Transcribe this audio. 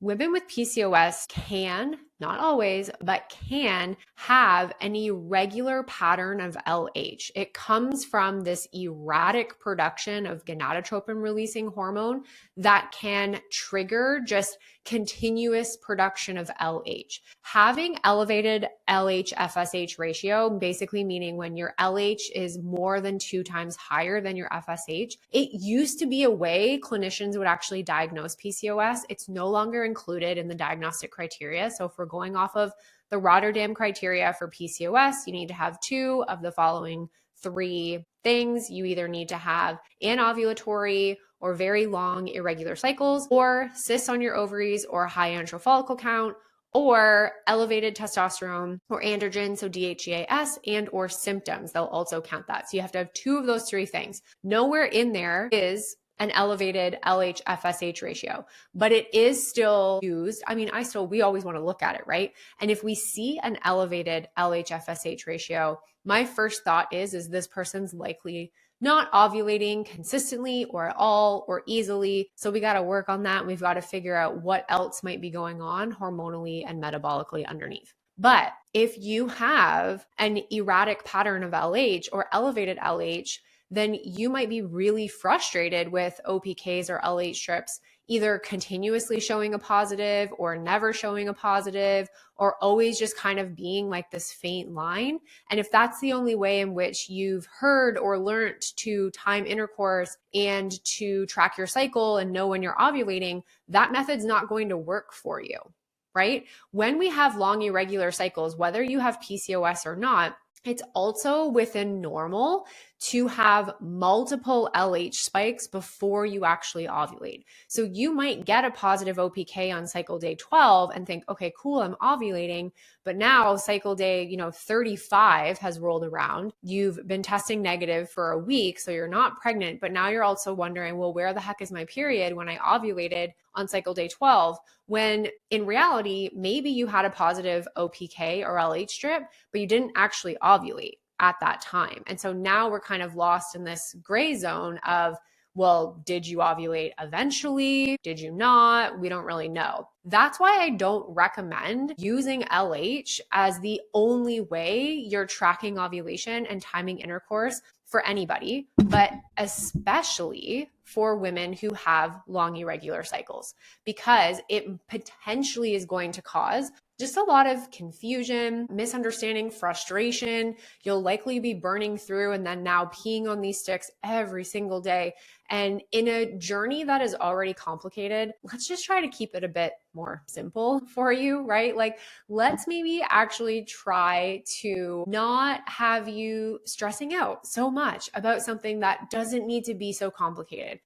Women with PCOS can, not always, but can have an irregular pattern of LH. It comes from this erratic production of gonadotropin releasing hormone that can trigger just continuous production of LH. Having elevated LH FSH ratio, basically meaning when your LH is more than 2 times higher than your FSH, it used to be a way clinicians would actually diagnose PCOS. It's no longer included in the diagnostic criteria. So if we're going off of the Rotterdam criteria for PCOS, you need to have 2 of the following 3 things. You either need to have anovulatory or very long irregular cycles, or cysts on your ovaries, or high antral follicle count, or elevated testosterone or androgen, so DHEAS, and or symptoms. They'll also count that. So you have to have 2 of those 3 things. Nowhere in there is an elevated LH FSH ratio, but it is still used. I mean, we always want to look at it, right? And if we see an elevated LH FSH ratio, my first thought is this person's likely not ovulating consistently or at all or easily. So we got to work on that. We've got to figure out what else might be going on hormonally and metabolically underneath. But if you have an erratic pattern of LH or elevated LH, then you might be really frustrated with OPKs or LH strips, either continuously showing a positive or never showing a positive, or always just kind of being like this faint line. And if that's the only way in which you've heard or learned to time intercourse and to track your cycle and know when you're ovulating, that method's not going to work for you, right? When we have long irregular cycles, whether you have PCOS or not, it's also within normal to have multiple LH spikes before you actually ovulate. So you might get a positive OPK on cycle day 12 and think, okay, cool, I'm ovulating. But now cycle day, 35 has rolled around. You've been testing negative for a week, so you're not pregnant, but now you're also wondering, well, where the heck is my period when I ovulated on cycle day 12? When in reality, maybe you had a positive OPK or LH strip, but you didn't actually ovulate at that time. And so now we're kind of lost in this gray zone of, well, did you ovulate eventually? Did you not? We don't really know. That's why I don't recommend using LH as the only way you're tracking ovulation and timing intercourse for anybody, but especially for women who have long irregular cycles, because it potentially is going to cause just a lot of confusion, misunderstanding, frustration. You'll likely be burning through and then now peeing on these sticks every single day. And in a journey that is already complicated, let's just try to keep it a bit more simple for you, right? Like, let's maybe actually try to not have you stressing out so much about something that doesn't need to be so complicated.